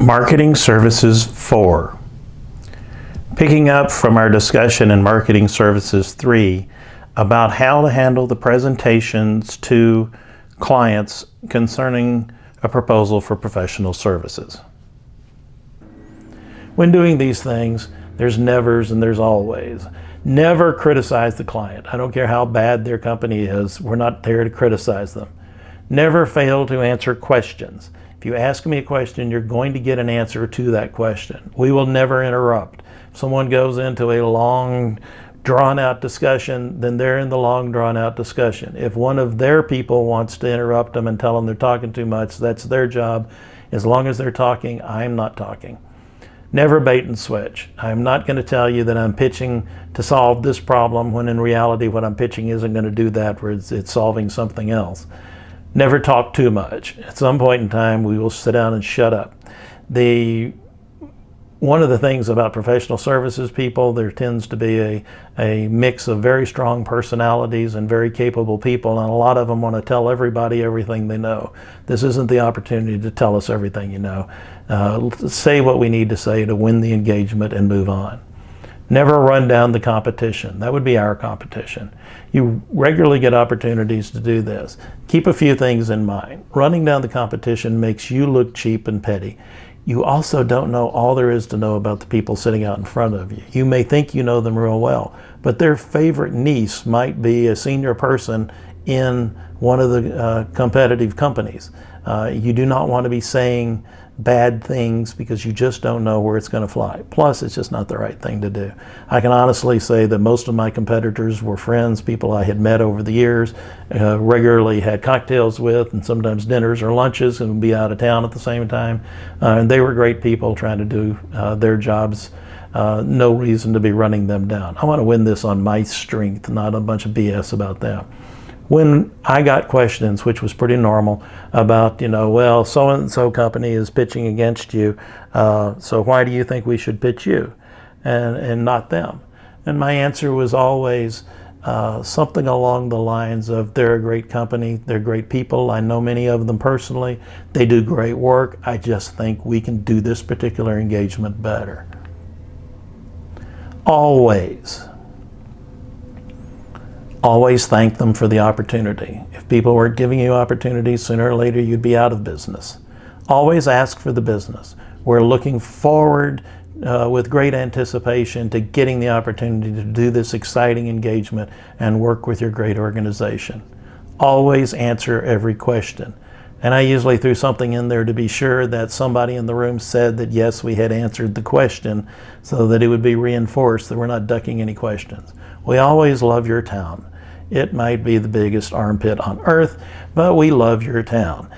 Marketing Services 4. Picking up from our discussion in Marketing Services 3 about how to handle the presentations to clients concerning a proposal for professional services. When doing these things, there's nevers and there's always. Never criticize the client. I don't care how bad their company is. We're not there to criticize them. Never fail to answer questions. If you ask me a question, you're going to get an answer to that question. We will never interrupt. If someone goes into a long, drawn-out discussion, then they're in the long, drawn-out discussion. If one of their people wants to interrupt them and tell them they're talking too much, that's their job. As long as they're talking, I'm not talking. Never bait and switch. I'm not going to tell you that I'm pitching to solve this problem when in reality what I'm pitching isn't going to do that, where it's solving something else. Never talk too much. At some point in time, we will sit down and shut up. One of the things about professional services people, there tends to be a mix of very strong personalities and very capable people, and a lot of them want to tell everybody everything they know. This isn't the opportunity to tell us everything you know. Say what we need to say to win the engagement and move on. Never run down the competition. That would be our competition. You regularly get opportunities to do this. Keep a few things in mind. Running down the competition makes you look cheap and petty. You also don't know all there is to know about the people sitting out in front of you. You may think you know them real well, but their favorite niece might be a senior person in one of the competitive companies. You do not want to be saying bad things because you just don't know where it's going to fly. Plus, it's just not the right thing to do. I can honestly say that most of my competitors were friends, people I had met over the years, regularly had cocktails with, and sometimes dinners or lunches, and would be out of town at the same time. And they were great people trying to do their jobs. No reason to be running them down. I want to win this on my strength, not a bunch of BS about them. When I got questions, which was pretty normal, about, well, so-and-so company is pitching against you, so why do you think we should pitch you and not them? And my answer was always something along the lines of, they're a great company, they're great people, I know many of them personally, they do great work, I just think we can do this particular engagement better. Always thank them for the opportunity. If people weren't giving you opportunities, sooner or later you'd be out of business. Always ask for the business. We're looking forward with great anticipation to getting the opportunity to do this exciting engagement and work with your great organization. Always answer every question. And I usually threw something in there to be sure that somebody in the room said that yes, we had answered the question, so that it would be reinforced that we're not ducking any questions. We always love your town. It might be the biggest armpit on earth, but we love your town.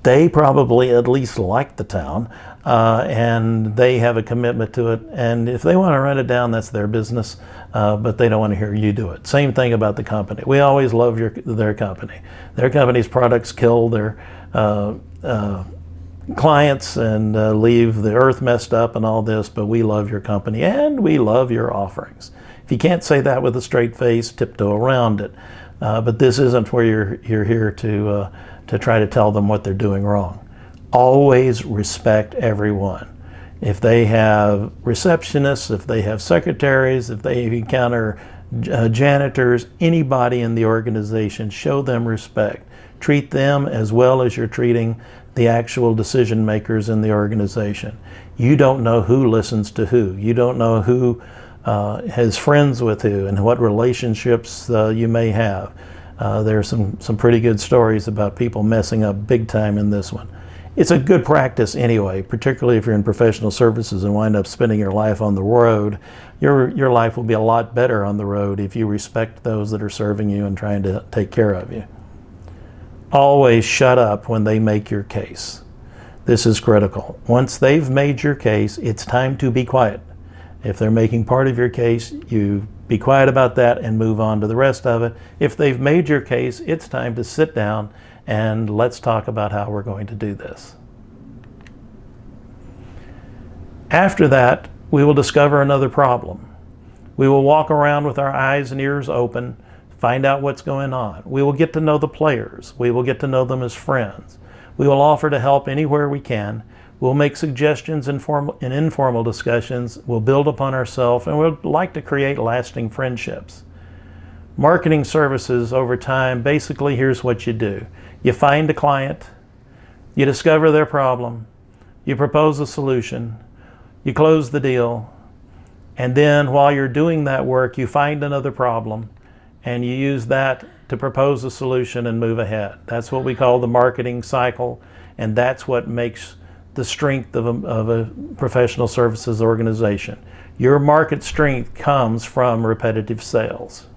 They probably at least like the town, and they have a commitment to it. And if they want to run it down, that's their business, but they don't want to hear you do it. Same thing about the company. We always love their company. Their company's products kill their clients and leave the earth messed up and all this, but we love your company and we love your offerings. If you can't say that with a straight face, tiptoe around it. But this isn't where you're here to try to tell them what they're doing wrong. Always respect everyone. If they have receptionists, if they have secretaries, if they encounter janitors, anybody in the organization, show them respect. Treat them as well as you're treating the actual decision makers in the organization. You don't know who listens to who. You don't know who has friends with who and what relationships you may have. There are some pretty good stories about people messing up big time in this one. It's a good practice anyway, particularly if you're in professional services and wind up spending your life on the road. Your life will be a lot better on the road if you respect those that are serving you and trying to take care of you. Always shut up when they make your case. This is critical. Once they've made your case, it's time to be quiet. If they're making part of your case, you be quiet about that and move on to the rest of it. If they've made your case, it's time to sit down and let's talk about how we're going to do this. After that, we will discover another problem. We will walk around with our eyes and ears open, find out what's going on. We will get to know the players. We will get to know them as friends. We will offer to help anywhere we can. We'll make suggestions in informal discussions. We'll build upon ourselves, and we'd like to create lasting friendships. Marketing services over time, basically here's what you do. You find a client, you discover their problem, you propose a solution, you close the deal, and then while you're doing that work, you find another problem, and you use that to propose a solution and move ahead. That's what we call the marketing cycle, and that's what makes the strength of a professional services organization. Your market strength comes from repetitive sales.